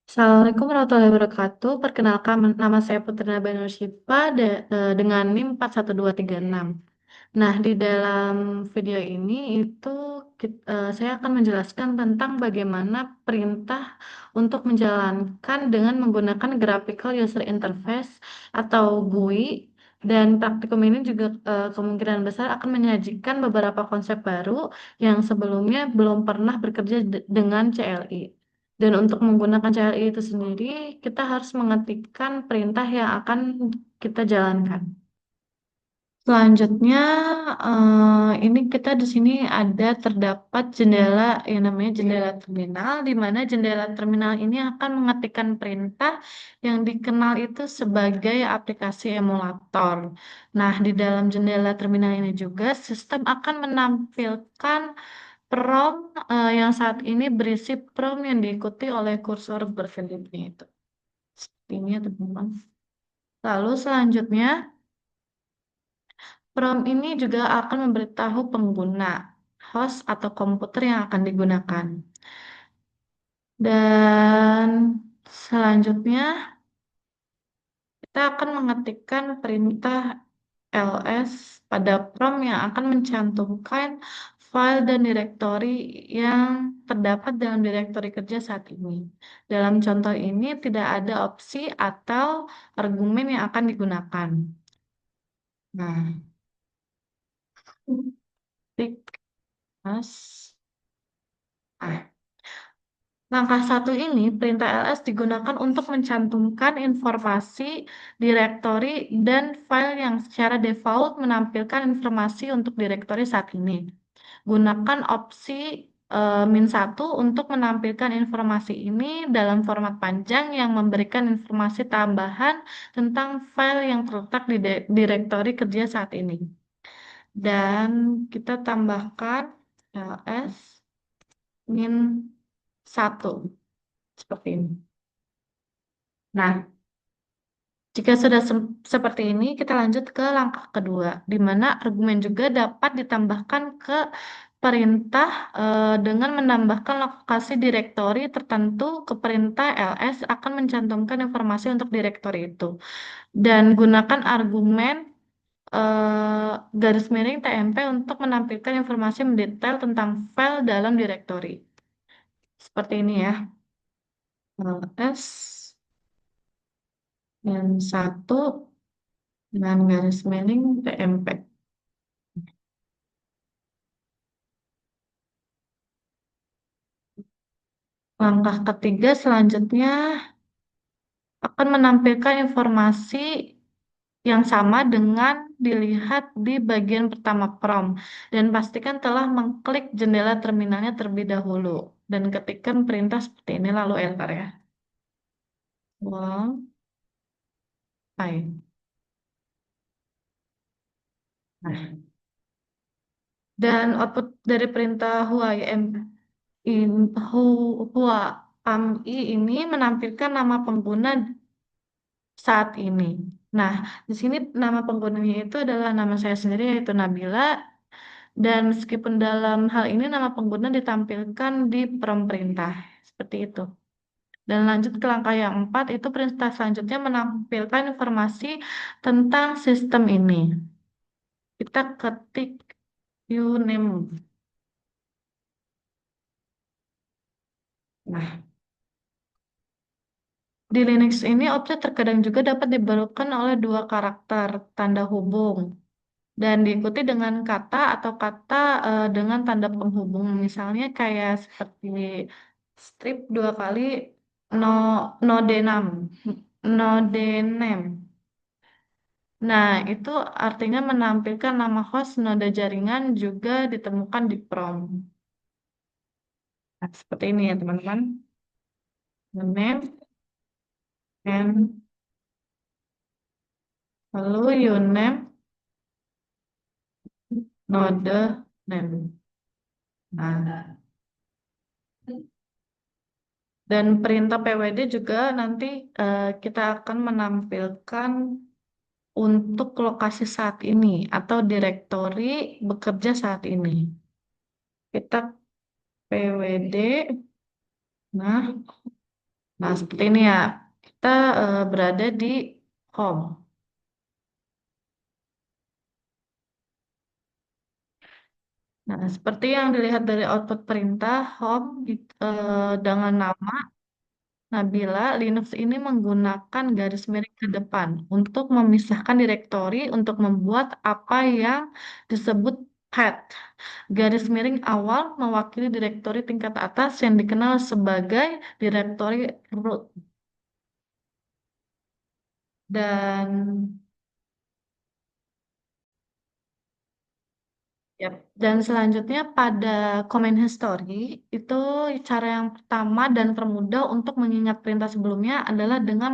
Assalamualaikum warahmatullahi wabarakatuh. Perkenalkan, nama saya Putri Nabila Nur Syifa dengan NIM 41236. Nah, di dalam video ini saya akan menjelaskan tentang bagaimana perintah untuk menjalankan dengan menggunakan Graphical User Interface atau GUI, dan praktikum ini juga kemungkinan besar akan menyajikan beberapa konsep baru yang sebelumnya belum pernah bekerja dengan CLI. Dan untuk menggunakan CLI itu sendiri, kita harus mengetikkan perintah yang akan kita jalankan. Selanjutnya, ini kita di sini terdapat jendela yang namanya jendela terminal, di mana jendela terminal ini akan mengetikkan perintah yang dikenal itu sebagai aplikasi emulator. Nah, di dalam jendela terminal ini juga sistem akan menampilkan prompt yang saat ini berisi prompt yang diikuti oleh kursor berkedipnya itu. Seperti ini ya teman-teman. Lalu selanjutnya, prompt ini juga akan memberitahu pengguna, host atau komputer yang akan digunakan. Dan selanjutnya kita akan mengetikkan perintah ls pada prompt yang akan mencantumkan file dan direktori yang terdapat dalam direktori kerja saat ini. Dalam contoh ini tidak ada opsi atau argumen yang akan digunakan. Nah, klik as. Ah, Langkah satu ini, perintah ls digunakan untuk mencantumkan informasi direktori dan file yang secara default menampilkan informasi untuk direktori saat ini. Gunakan opsi -1 untuk menampilkan informasi ini dalam format panjang yang memberikan informasi tambahan tentang file yang terletak di direktori kerja saat ini. Dan kita tambahkan ls -1 seperti ini. Nah, jika sudah seperti ini, kita lanjut ke langkah kedua, di mana argumen juga dapat ditambahkan ke perintah dengan menambahkan lokasi direktori tertentu ke perintah ls akan mencantumkan informasi untuk direktori itu. Dan gunakan argumen garis miring TMP untuk menampilkan informasi mendetail tentang file dalam direktori. Seperti ini ya. ls yang satu dengan garis miring TMP. Langkah ketiga selanjutnya akan menampilkan informasi yang sama dengan dilihat di bagian pertama prompt, dan pastikan telah mengklik jendela terminalnya terlebih dahulu dan ketikkan perintah seperti ini lalu enter ya. Wow. Baik. Nah, dan output dari perintah huam in huami ini menampilkan nama pengguna saat ini. Nah, di sini nama penggunanya itu adalah nama saya sendiri yaitu Nabila, dan meskipun dalam hal ini nama pengguna ditampilkan di prompt perintah seperti itu. Dan lanjut ke langkah yang 4, itu perintah selanjutnya menampilkan informasi tentang sistem ini. Kita ketik uname. Nah, di Linux ini objek terkadang juga dapat dibarukan oleh dua karakter tanda hubung dan diikuti dengan kata atau kata dengan tanda penghubung. Misalnya kayak seperti strip dua kali no node 6 node name. Nah, itu artinya menampilkan nama host node jaringan juga ditemukan di prompt. Nah, seperti ini ya teman-teman. Name and lalu uname node name. Nah, dan perintah PWD juga nanti kita akan menampilkan untuk lokasi saat ini atau direktori bekerja saat ini. Kita PWD, nah Nah, seperti ini ya. Kita berada di home. Nah, seperti yang dilihat dari output perintah home dengan nama Nabila, Linux ini menggunakan garis miring ke depan untuk memisahkan direktori untuk membuat apa yang disebut path. Garis miring awal mewakili direktori tingkat atas yang dikenal sebagai direktori root. Dan Yap. Dan selanjutnya pada comment history itu cara yang pertama dan termudah untuk mengingat perintah sebelumnya adalah dengan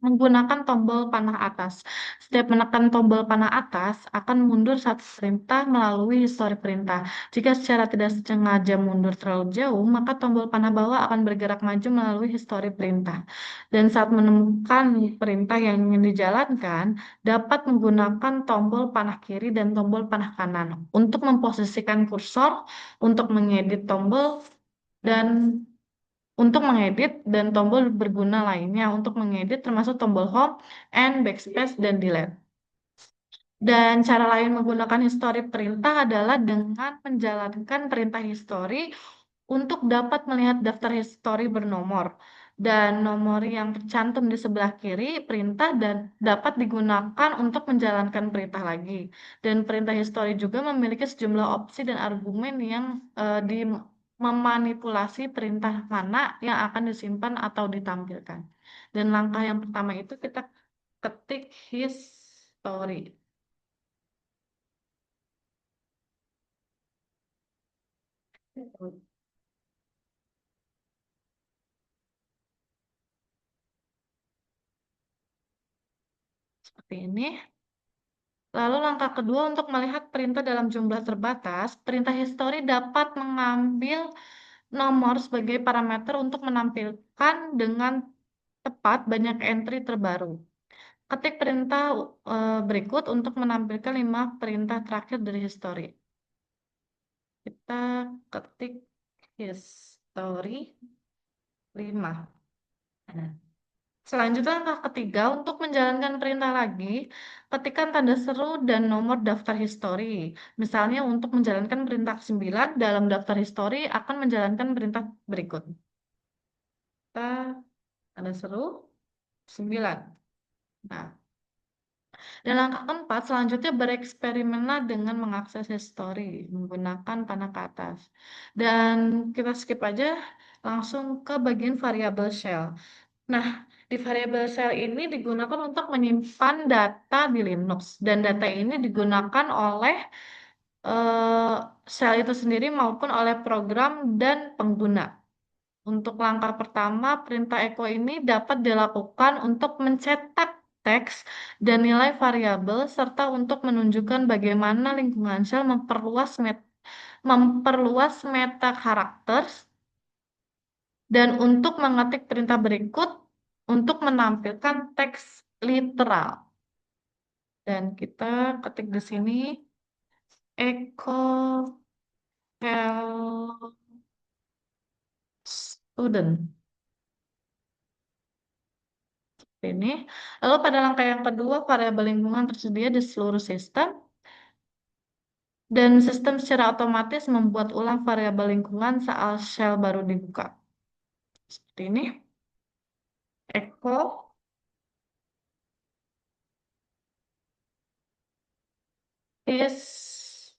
menggunakan tombol panah atas. Setiap menekan tombol panah atas akan mundur satu perintah melalui histori perintah. Jika secara tidak sengaja mundur terlalu jauh, maka tombol panah bawah akan bergerak maju melalui histori perintah. Dan saat menemukan perintah yang ingin dijalankan, dapat menggunakan tombol panah kiri dan tombol panah kanan untuk memposisikan kursor, untuk mengedit tombol, dan tombol berguna lainnya untuk mengedit termasuk tombol home, and backspace, dan delete. Dan cara lain menggunakan histori perintah adalah dengan menjalankan perintah histori untuk dapat melihat daftar histori bernomor dan nomor yang tercantum di sebelah kiri perintah dan dapat digunakan untuk menjalankan perintah lagi. Dan perintah histori juga memiliki sejumlah opsi dan argumen yang memanipulasi perintah mana yang akan disimpan atau ditampilkan. Dan langkah yang pertama itu kita ketik history. Seperti ini. Lalu langkah kedua untuk melihat perintah dalam jumlah terbatas, perintah histori dapat mengambil nomor sebagai parameter untuk menampilkan dengan tepat banyak entry terbaru. Ketik perintah berikut untuk menampilkan 5 perintah terakhir dari histori. Kita ketik histori 5. Selanjutnya langkah ketiga untuk menjalankan perintah lagi, ketikkan tanda seru dan nomor daftar histori. Misalnya untuk menjalankan perintah 9 dalam daftar histori akan menjalankan perintah berikut. Kita tanda seru 9. Nah, dan langkah keempat selanjutnya bereksperimenlah dengan mengakses histori menggunakan panah ke atas. Dan kita skip aja langsung ke bagian variabel shell. Nah, di variabel shell ini digunakan untuk menyimpan data di Linux dan data ini digunakan oleh eh, shell itu sendiri maupun oleh program dan pengguna. Untuk langkah pertama, perintah echo ini dapat dilakukan untuk mencetak teks dan nilai variabel serta untuk menunjukkan bagaimana lingkungan shell memperluas meta karakter dan untuk mengetik perintah berikut untuk menampilkan teks literal. Dan kita ketik di sini echo help student. Ini. Lalu pada langkah yang kedua, variabel lingkungan tersedia di seluruh sistem dan sistem secara otomatis membuat ulang variabel lingkungan saat shell baru dibuka. Seperti ini. Echo is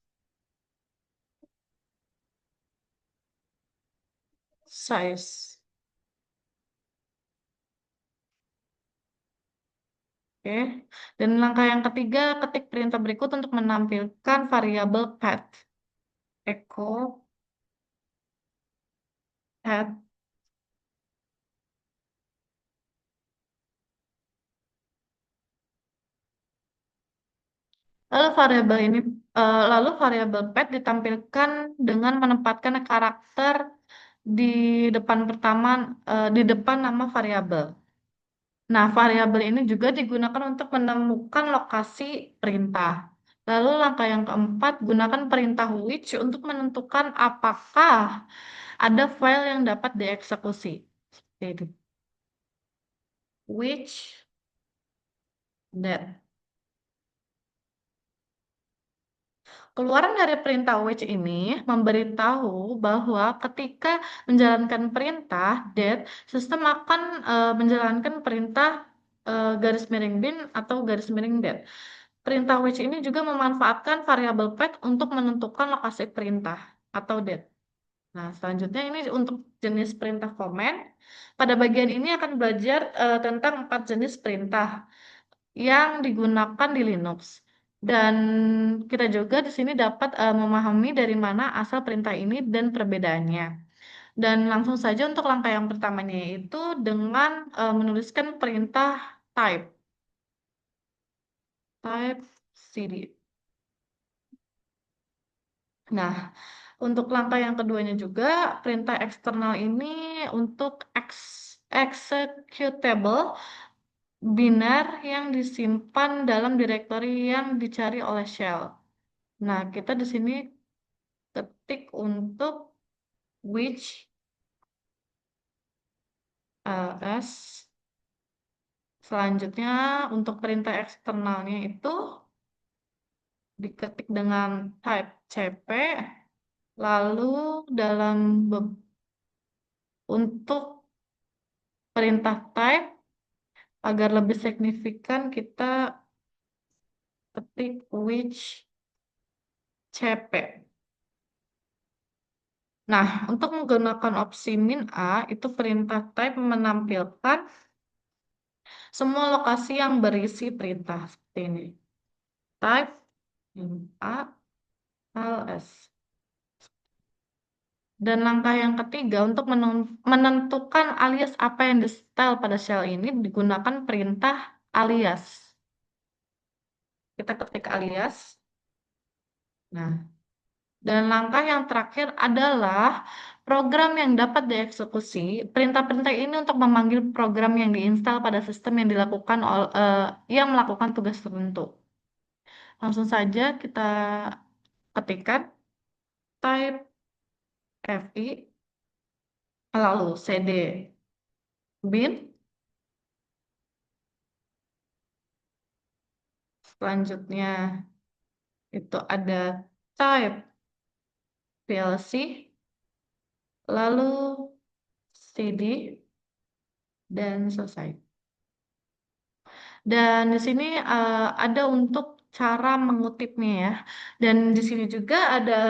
size. Oke. Dan langkah yang ketiga, ketik perintah berikut untuk menampilkan variabel path. Echo path. Lalu variabel path ditampilkan dengan menempatkan karakter di di depan nama variabel. Nah, variabel ini juga digunakan untuk menemukan lokasi perintah. Lalu langkah yang keempat, gunakan perintah which untuk menentukan apakah ada file yang dapat dieksekusi. Seperti itu. which that. Keluaran dari perintah which ini memberitahu bahwa ketika menjalankan perintah that, sistem akan menjalankan perintah garis miring bin atau garis miring that. Perintah which ini juga memanfaatkan variabel path untuk menentukan lokasi perintah atau that. Nah, selanjutnya ini untuk jenis perintah komen. Pada bagian ini akan belajar tentang 4 jenis perintah yang digunakan di Linux. Dan kita juga di sini dapat memahami dari mana asal perintah ini dan perbedaannya. Dan langsung saja untuk langkah yang pertamanya yaitu dengan menuliskan perintah type. Type cd. Nah, untuk langkah yang keduanya juga, perintah eksternal ini untuk executable binar yang disimpan dalam directory yang dicari oleh shell. Nah, kita di sini ketik untuk which ls. Selanjutnya, untuk perintah eksternalnya itu diketik dengan type cp, lalu dalam untuk perintah type agar lebih signifikan kita ketik which cp. Nah, untuk menggunakan opsi min A, itu perintah type menampilkan semua lokasi yang berisi perintah seperti ini. Type min A ls. Dan langkah yang ketiga untuk menentukan alias apa yang di-setel pada shell ini digunakan perintah alias. Kita ketik alias. Nah, dan langkah yang terakhir adalah program yang dapat dieksekusi. Perintah-perintah ini untuk memanggil program yang diinstal pada sistem yang yang melakukan tugas tertentu. Langsung saja kita ketikkan type fi lalu cd bin. Selanjutnya itu ada type plc lalu cd dan selesai. Dan di sini ada untuk cara mengutipnya ya. Dan di sini juga ada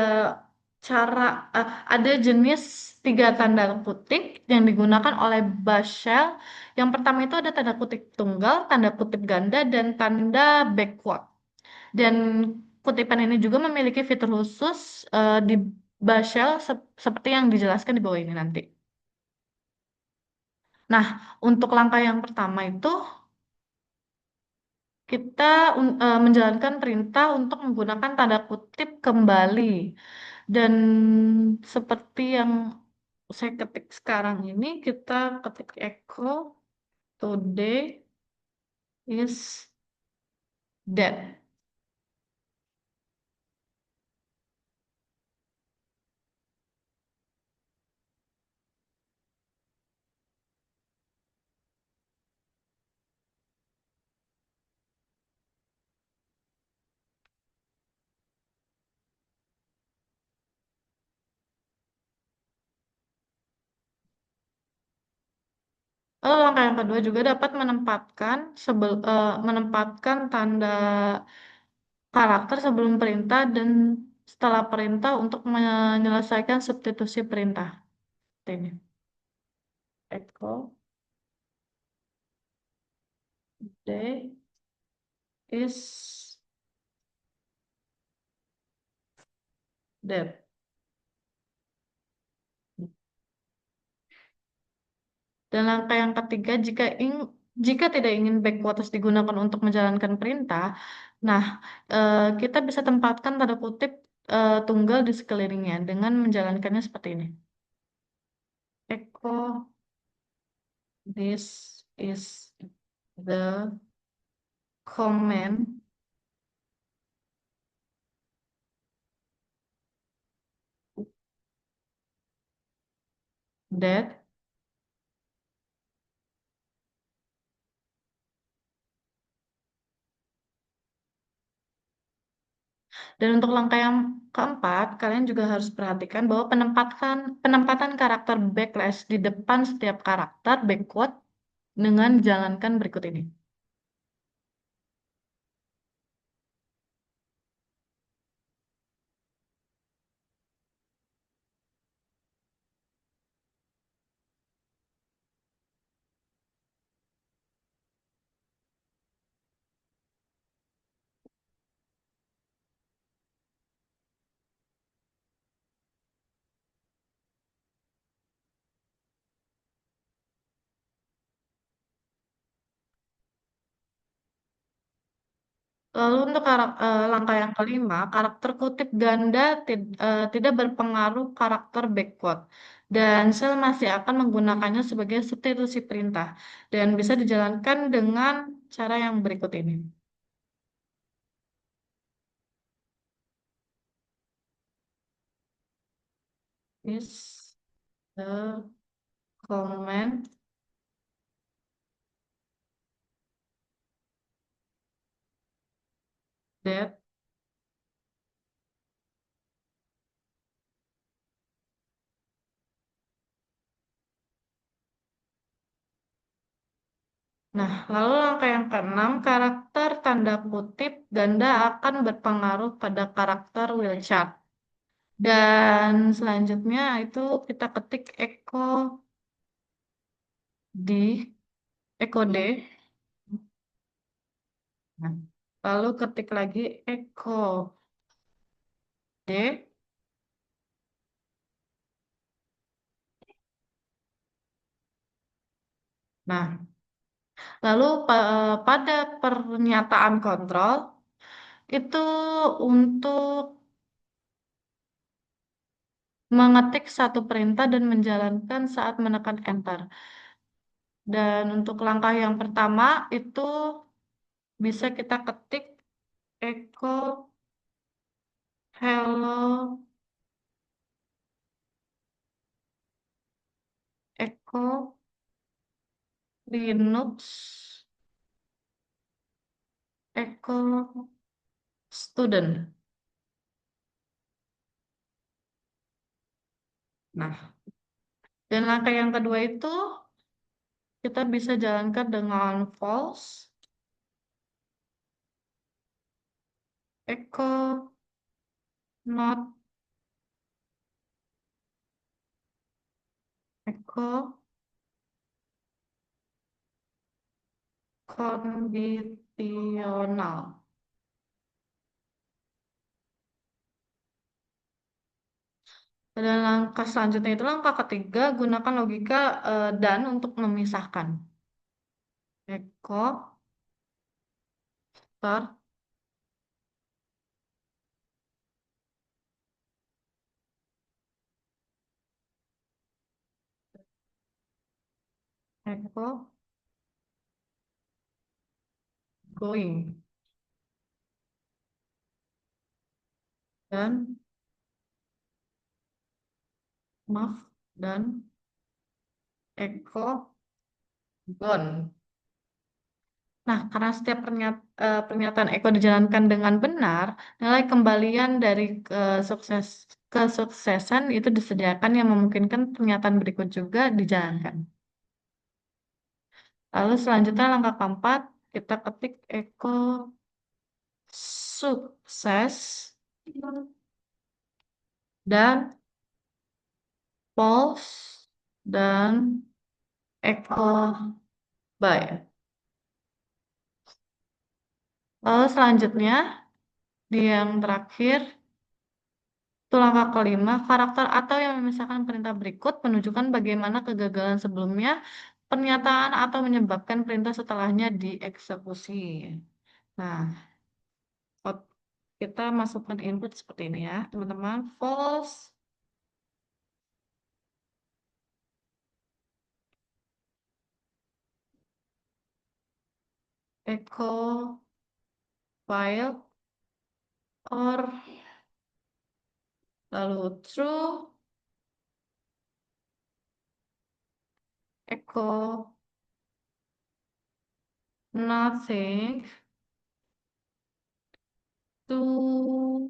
cara ada jenis 3 tanda kutip yang digunakan oleh bash shell. Yang pertama itu ada tanda kutip tunggal, tanda kutip ganda, dan tanda backward. Dan kutipan ini juga memiliki fitur khusus di bash shell seperti yang dijelaskan di bawah ini nanti. Nah, untuk langkah yang pertama itu kita menjalankan perintah untuk menggunakan tanda kutip kembali. Dan seperti yang saya ketik sekarang ini, kita ketik echo today is dead. Lalu langkah yang kedua juga dapat menempatkan tanda karakter sebelum perintah dan setelah perintah untuk menyelesaikan substitusi perintah. Ini. Echo day is dead. Dan langkah yang ketiga, jika tidak ingin backquotes digunakan untuk menjalankan perintah, nah kita bisa tempatkan tanda kutip tunggal di sekelilingnya dengan menjalankannya seperti ini. Echo, this is the command that Dan untuk langkah yang keempat, kalian juga harus perhatikan bahwa penempatan penempatan karakter backlash di depan setiap karakter backward dengan jalankan berikut ini. Lalu untuk langkah yang kelima, karakter kutip ganda tidak berpengaruh karakter backward. Dan sel masih akan menggunakannya sebagai substitusi perintah. Dan bisa dijalankan dengan cara yang berikut ini. Is the comment that. Nah, lalu langkah yang keenam, karakter tanda kutip ganda akan berpengaruh pada karakter wheelchart. Dan selanjutnya itu kita ketik di echo D. Nah, lalu ketik lagi echo D. Nah, lalu pada pernyataan kontrol itu untuk mengetik satu perintah dan menjalankan saat menekan enter. Dan untuk langkah yang pertama itu bisa kita ketik echo hello echo Linux echo student. Nah, dan langkah yang kedua itu kita bisa jalankan dengan false echo not echo kondisional. Dan langkah selanjutnya itu langkah ketiga, gunakan logika dan untuk memisahkan. Echo start echo going dan maaf dan echo gone. Nah, karena setiap pernyataan Eko dijalankan dengan benar, nilai kembalian dari kesuksesan itu disediakan yang memungkinkan pernyataan berikut juga dijalankan. Lalu selanjutnya langkah keempat, kita ketik Eko sukses dan false dan Eko bye. Lalu selanjutnya di yang terakhir, itu langkah kelima, karakter atau yang memisahkan perintah berikut menunjukkan bagaimana kegagalan sebelumnya, pernyataan atau menyebabkan perintah setelahnya dieksekusi. Nah, kita masukkan input seperti ini ya, teman-teman. False, echo file, or lalu true, echo nothing to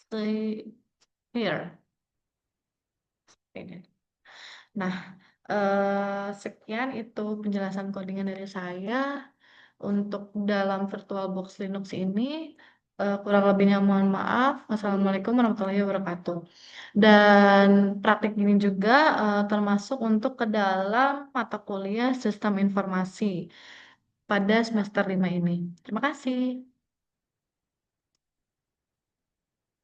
stay here. Nah, sekian itu penjelasan codingan dari saya untuk dalam VirtualBox Linux ini. Kurang lebihnya mohon maaf. Wassalamualaikum warahmatullahi wabarakatuh. Dan praktik ini juga termasuk untuk ke dalam mata kuliah Sistem Informasi pada semester 5 ini. Terima kasih.